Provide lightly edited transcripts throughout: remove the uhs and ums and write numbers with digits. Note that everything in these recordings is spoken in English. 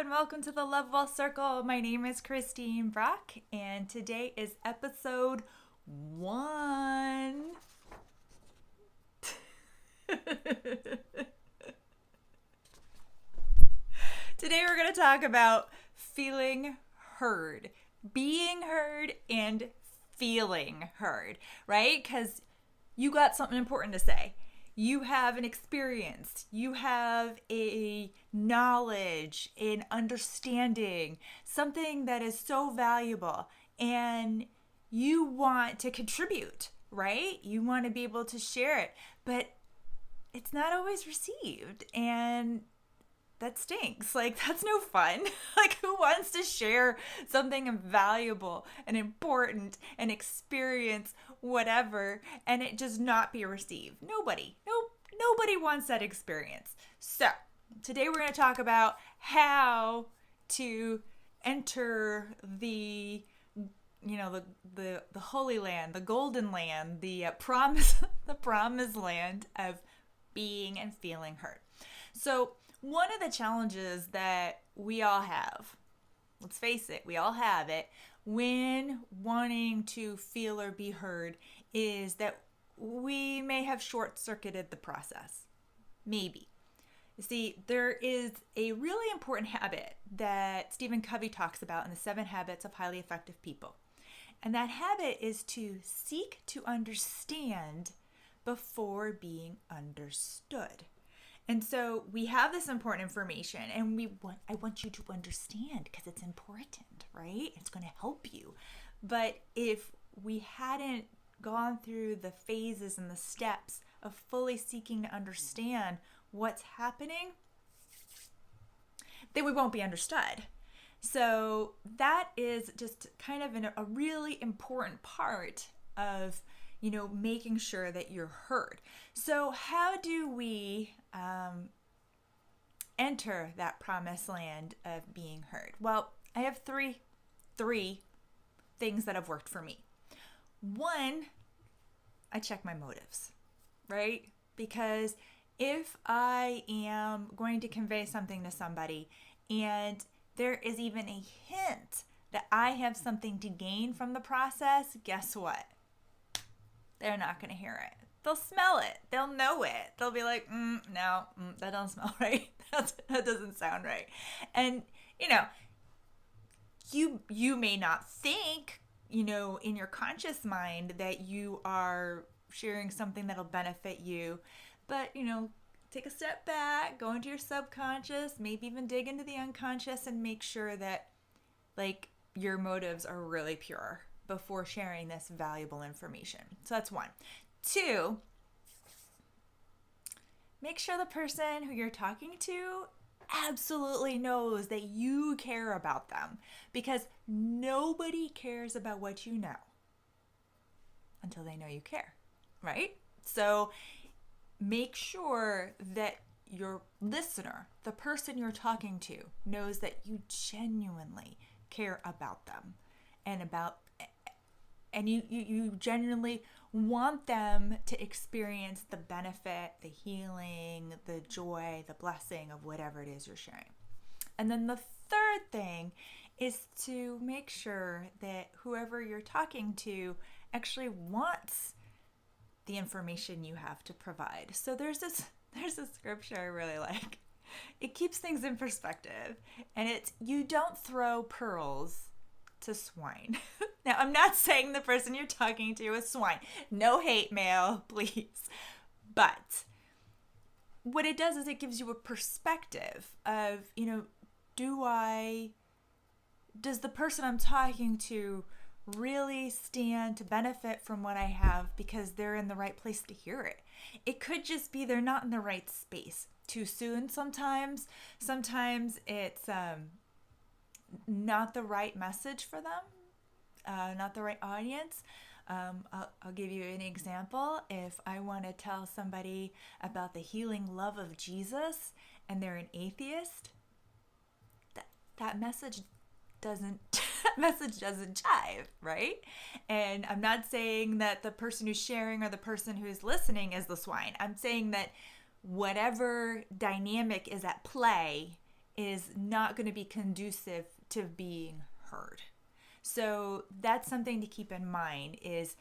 and welcome to the Love Well Circle. My name is Christine Brock, and today is episode 1. Today we're going to talk about feeling heard, being heard, and feeling heard, right? Because you got something important to say. You have an experience, you have a knowledge, an understanding, something that is so valuable, and you want to contribute, right? You want to be able to share it, but it's not always received, and that stinks. Like, that's no fun. Like, who wants to share something valuable and important and experience whatever and it just not be received? Nobody. Nobody wants that experience. So, today we're going to talk about how to enter the Holy Land, the Golden Land, the promised land of being and feeling heard. So, one of the challenges that we all have, let's face it, we all have it, when wanting to feel or be heard is that we may have short-circuited the process. Maybe. You see, there is a really important habit that Stephen Covey talks about in the 7 Habits of Highly Effective People. And that habit is to seek to understand before being understood. And so we have this important information, and I want you to understand because it's important, right? It's going to help you. But if we hadn't gone through the phases and the steps of fully seeking to understand what's happening, then we won't be understood. So that is just kind of a really important part of making sure that you're heard. So how do we enter that promised land of being heard? Well, I have three things that have worked for me. One, I check my motives, right? Because if I am going to convey something to somebody and there is even a hint that I have something to gain from the process, guess what? They're not going to hear it. They'll smell it. They'll know it. They'll be like, no, that doesn't smell right. That doesn't sound right. And, you may not think, in your conscious mind that you are sharing something that'll benefit you. But, take a step back, go into your subconscious, maybe even dig into the unconscious and make sure that, your motives are really pure before sharing this valuable information. So that's 1. 2, make sure the person who you're talking to absolutely knows that you care about them, because nobody cares about what you know until they know you care, right? So make sure that your listener, the person you're talking to, knows that you genuinely care about them and you genuinely want them to experience the benefit, the healing, the joy, the blessing of whatever it is you're sharing. And then the third thing is to make sure that whoever you're talking to actually wants the information you have to provide. So there's a scripture I really like. It keeps things in perspective, and it's, you don't throw pearls to swine. Now, I'm not saying the person you're talking to is swine. No hate mail, please. But what it does is it gives you a perspective of, does the person I'm talking to really stand to benefit from what I have because they're in the right place to hear it? It could just be they're not in the right space. Too soon sometimes. Sometimes it's not the right message for them, not the right audience. I'll give you an example. If I want to tell somebody about the healing love of Jesus and they're an atheist, that message doesn't jive, right? And I'm not saying that the person who's sharing or the person who's listening is the swine. I'm saying that whatever dynamic is at play is not going to be conducive to being heard. So that's something to keep in mind is,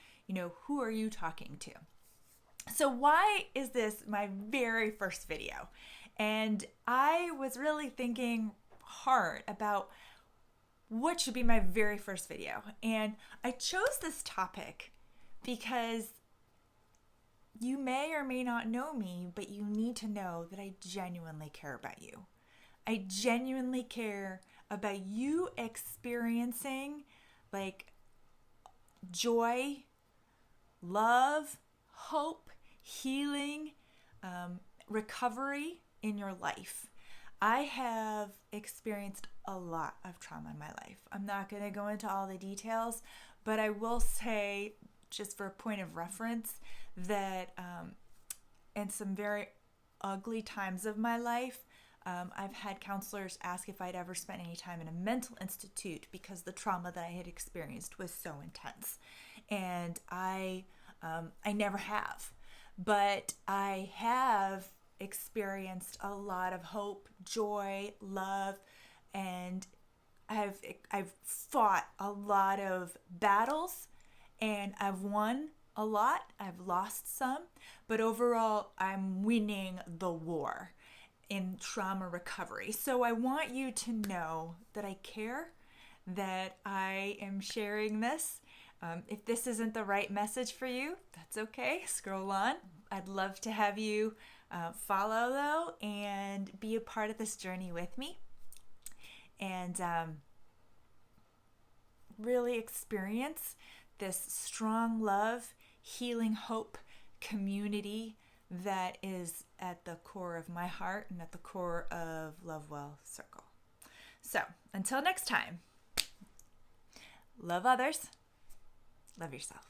who are you talking to? So why is this my very first video? And I was really thinking hard about what should be my very first video. And I chose this topic because you may or may not know me, but you need to know that I genuinely care about you. I genuinely care about you experiencing joy, love, hope, healing, recovery in your life. I have experienced a lot of trauma in my life. I'm not going to go into all the details, but I will say, just for a point of reference, that in some very ugly times of my life, I've had counselors ask if I'd ever spent any time in a mental institute because the trauma that I had experienced was so intense. And I never have. But I have experienced a lot of hope, joy, love, and I've fought a lot of battles, and I've won a lot. I've lost some, but overall I'm winning the war in trauma recovery. So I want you to know that I care, that I am sharing this. If this isn't the right message for you, that's okay. Scroll on. I'd love to have you follow, though, and be a part of this journey with me. And really experience this strong love, healing, hope, community that is at the core of my heart and at the core of Lovewell Circle. So, until next time, love others. Love yourself.